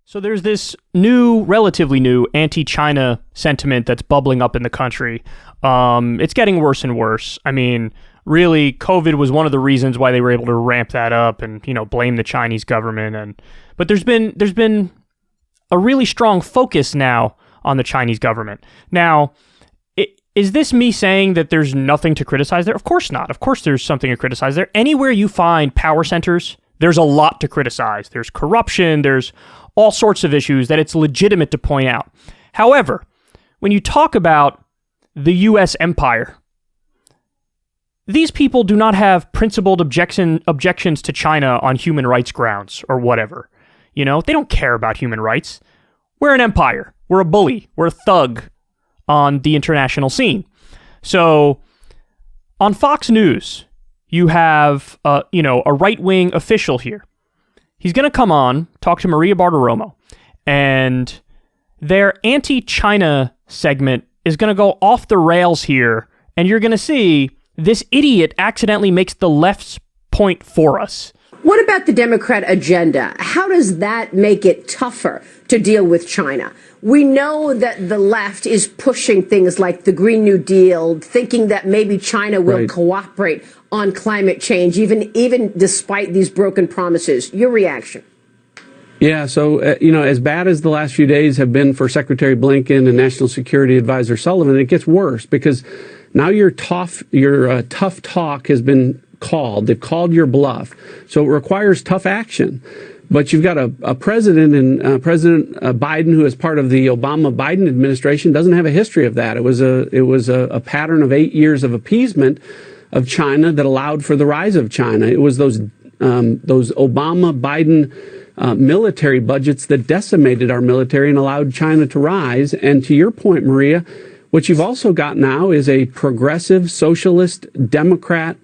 So there's this new, relatively new, anti-China sentiment that's bubbling up in the country. It's getting worse and worse. I mean, really, COVID was one of the reasons why they were able to ramp that up and, blame the Chinese government. But there's been a really strong focus now on the Chinese government. Now, is this me saying that there's nothing to criticize there? Of course not. Of course there's something to criticize there. Anywhere you find power centers, there's a lot to criticize. There's corruption, there's all sorts of issues that it's legitimate to point out. However, when you talk about the U.S. empire, these people do not have principled objections to China on human rights grounds or whatever. They don't care about human rights. We're an empire. We're a bully. We're a thug on the international scene. So on Fox News, you have a right-wing official here. He's going to come on, talk to Maria Bartiromo, and their anti-China segment is going to go off the rails here, and you're going to see this idiot accidentally makes the left's point for us. What about the Democrat agenda? How does that make it tougher to deal with China? We know that the left is pushing things like the Green New Deal, thinking that maybe China will cooperate on climate change, even despite these broken promises. Your reaction? Yeah, so, as bad as the last few days have been for Secretary Blinken and National Security Advisor Sullivan, it gets worse because now your tough talk has been called. They've called your bluff. So it requires tough action. But you've got a president and President Biden, who is part of the Obama-Biden administration, doesn't have a history of that. It was a pattern of 8 years of appeasement of China that allowed for the rise of China. It was those Obama-Biden military budgets that decimated our military and allowed China to rise. And to your point, Maria, what you've also got now is a progressive, socialist, Democrat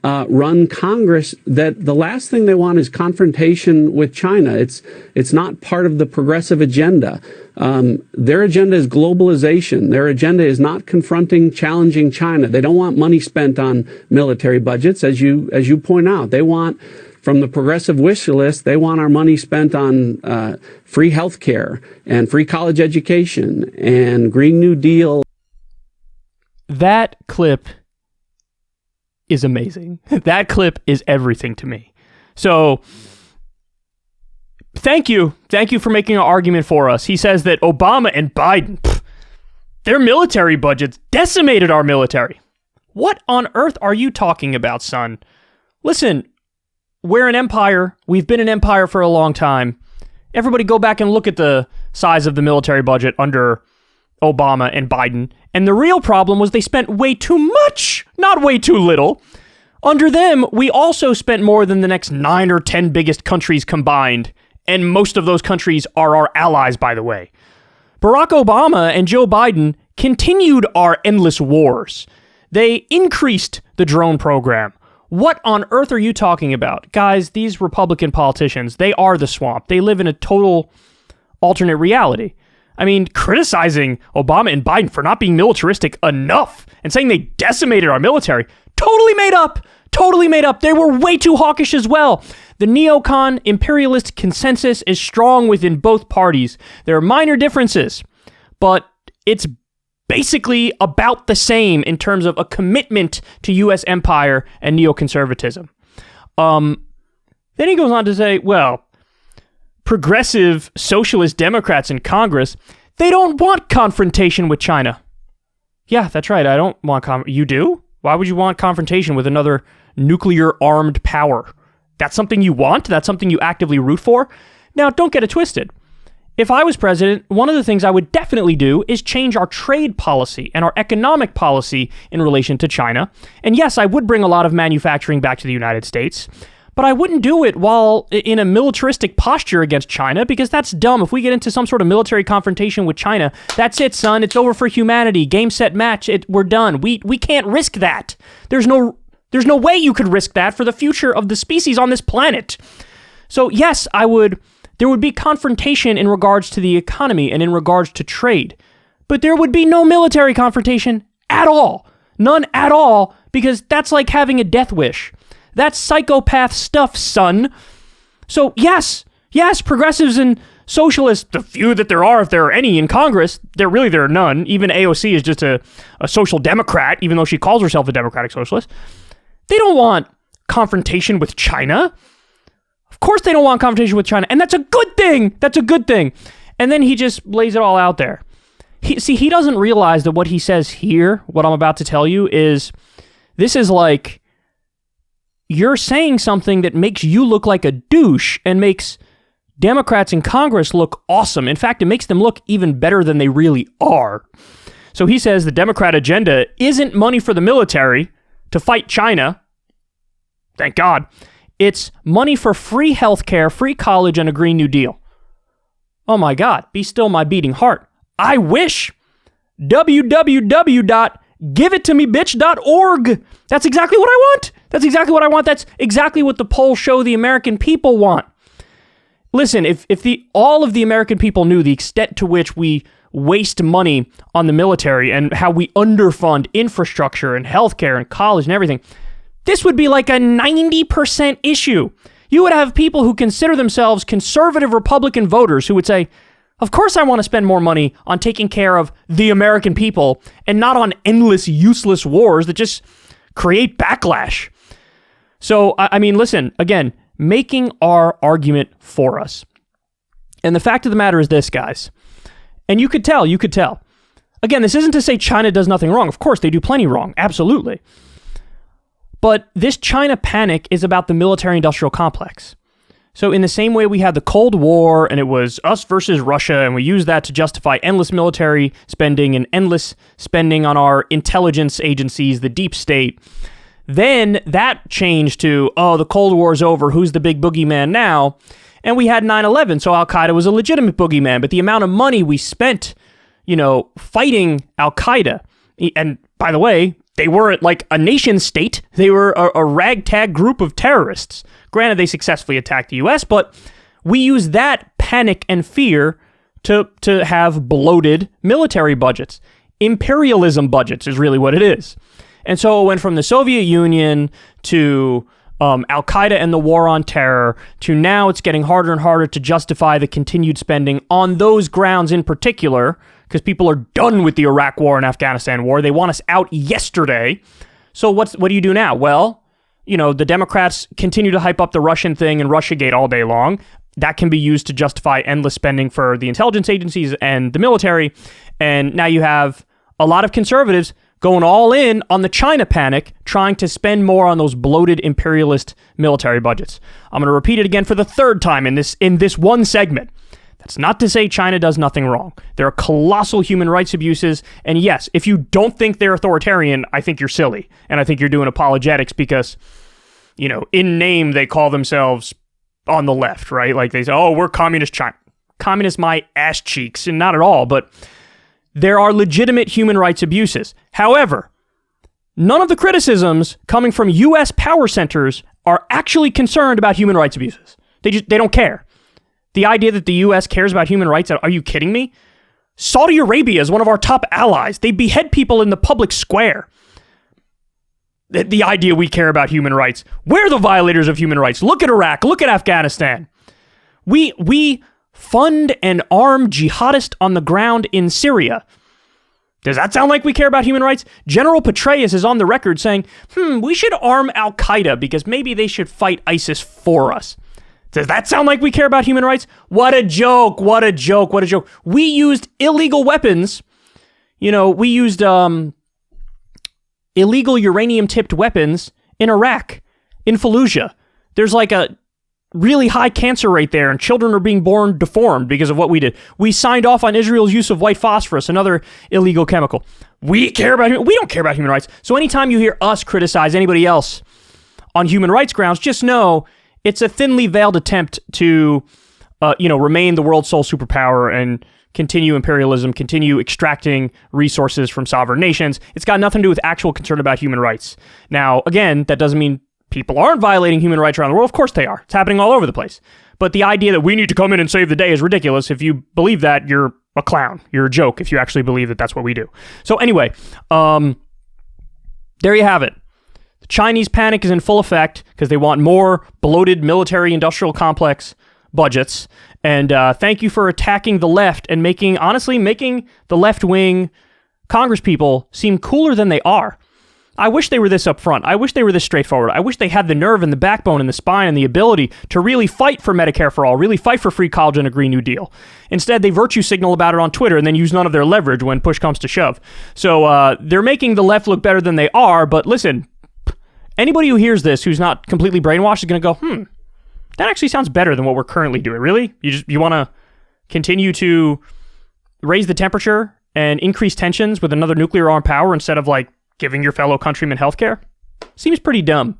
run Congress that the last thing they want is confrontation with China. It's not part of the progressive agenda. Their agenda is globalization. Their agenda is not confronting, challenging China. They don't want money spent on military budgets, as you point out. They want, from the progressive wish list, they want our money spent on free health care and free college education and Green New Deal. That clip is amazing. That clip is everything to me. So, thank you for making an argument for us. He says that Obama and Biden, their military budgets decimated our military. What on earth are you talking about, son? Listen, we're an empire. We've been an empire for a long time. Everybody go back and look at the size of the military budget under Obama and Biden. And the real problem was they spent way too much, not way too little. Under them, we also spent more than the next 9 or 10 biggest countries combined. And most of those countries are our allies, by the way. Barack Obama and Joe Biden continued our endless wars. They increased the drone program. What on earth are you talking about? Guys, these Republican politicians, they are the swamp. They live in a total alternate reality. I mean, criticizing Obama and Biden for not being militaristic enough and saying they decimated our military, totally made up. Totally made up. They were way too hawkish as well. The neocon imperialist consensus is strong within both parties. There are minor differences, but it's basically about the same in terms of a commitment to U.S. empire and neoconservatism. Then he goes on to say, well, progressive socialist Democrats in Congress, they don't want confrontation with China. Yeah, that's right. I don't want you do? Why would you want confrontation with another nuclear-armed power? That's something you want? That's something you actively root for? Now, don't get it twisted. If I was president, one of the things I would definitely do is change our trade policy and our economic policy in relation to China. And yes, I would bring a lot of manufacturing back to the United States. But I wouldn't do it while in a militaristic posture against China, because that's dumb. If we get into some sort of military confrontation with China, that's it, son. It's over for humanity. Game, set, match. We're done. We can't risk that. There's no way you could risk that for the future of the species on this planet. So yes, there would be confrontation in regards to the economy and in regards to trade. But there would be no military confrontation at all. None at all, because that's like having a death wish. That's psychopath stuff, son. So yes, progressives and socialists, the few that there are, if there are any in Congress, there are none. Even AOC is just a social democrat, even though she calls herself a democratic socialist. They don't want confrontation with China. Of course they don't want confrontation with China, and that's a good thing. That's a good thing. And then he just lays it all out there. He doesn't realize that what he says here, what I'm about to tell you, this is like you're saying something that makes you look like a douche and makes Democrats in Congress look awesome. In fact, it makes them look even better than they really are. So he says the Democrat agenda isn't money for the military to fight China. Thank God. It's money for free healthcare, free college, and a Green New Deal. Oh my God, be still my beating heart. I wish. www.giveittomebitch.org. That's exactly what I want. That's exactly what I want. That's exactly what the polls show the American people want. Listen, if all of the American people knew the extent to which we waste money on the military and how we underfund infrastructure and healthcare and college and everything, this would be like a 90% issue. You would have people who consider themselves conservative Republican voters who would say, of course I want to spend more money on taking care of the American people and not on endless, useless wars that just create backlash. So, I mean, listen, again, making our argument for us. And the fact of the matter is this, guys. And you could tell. Again, this isn't to say China does nothing wrong. Of course, they do plenty wrong. Absolutely. But this China panic is about the military-industrial complex. So in the same way we had the Cold War and it was us versus Russia, and we used that to justify endless military spending and endless spending on our intelligence agencies, the deep state, then that changed to, oh, the Cold War's over, who's the big boogeyman now? And we had 9/11, so Al-Qaeda was a legitimate boogeyman, but the amount of money we spent, fighting Al-Qaeda, and by the way, they weren't like a nation state. They were a ragtag group of terrorists. Granted, they successfully attacked the U.S., but we used that panic and fear to have bloated military budgets. Imperialism budgets is really what it is. And so it went from the Soviet Union to Al-Qaeda and the war on terror to now it's getting harder and harder to justify the continued spending on those grounds in particular, because people are done with the Iraq war and Afghanistan war. They want us out yesterday. So what do you do now? Well, the Democrats continue to hype up the Russian thing and Russiagate all day long. That can be used to justify endless spending for the intelligence agencies and the military. And now you have a lot of conservatives going all in on the China panic, trying to spend more on those bloated imperialist military budgets. I'm going to repeat it again for the third time in this one segment. That's not to say China does nothing wrong. There are colossal human rights abuses, and yes, if you don't think they're authoritarian, I think you're silly, and I think you're doing apologetics because, in name they call themselves on the left, right? Like they say, oh, we're communist China. Communist my ass cheeks, and not at all, but there are legitimate human rights abuses. However, none of the criticisms coming from U.S. power centers are actually concerned about human rights abuses. They don't care. The idea that the U.S. cares about human rights, are you kidding me? Saudi Arabia is one of our top allies. They behead people in the public square. The idea we care about human rights. We're the violators of human rights. Look at Iraq. Look at Afghanistan. We fund and arm jihadists on the ground in Syria. Does that sound like we care about human rights? General Petraeus is on the record saying, we should arm Al-Qaeda because maybe they should fight ISIS for us. Does that sound like we care about human rights? What a joke, what a joke, what a joke. We used illegal weapons. We used illegal uranium-tipped weapons in Iraq, in Fallujah. There's like a really high cancer rate there, and children are being born deformed because of what we did. We signed off on Israel's use of white phosphorus, another illegal chemical. We don't care about human rights. So anytime you hear us criticize anybody else on human rights grounds, just know it's a thinly veiled attempt to, remain the world's sole superpower and continue imperialism, continue extracting resources from sovereign nations. It's got nothing to do with actual concern about human rights. Now, again, that doesn't mean people aren't violating human rights around the world. Of course they are. It's happening all over the place. But the idea that we need to come in and save the day is ridiculous. If you believe that, you're a clown. You're a joke if you actually believe that that's what we do. So anyway, there you have it. The Chinese panic is in full effect because they want more bloated military-industrial complex budgets. And thank you for attacking the left and making the left-wing Congress people seem cooler than they are. I wish they were this upfront. I wish they were this straightforward. I wish they had the nerve and the backbone and the spine and the ability to really fight for Medicare for all, really fight for free college and a Green New Deal. Instead, they virtue signal about it on Twitter and then use none of their leverage when push comes to shove. So they're making the left look better than they are, but listen, anybody who hears this who's not completely brainwashed is going to go, that actually sounds better than what we're currently doing. Really? You want to continue to raise the temperature and increase tensions with another nuclear armed power instead of giving your fellow countrymen healthcare? Seems pretty dumb.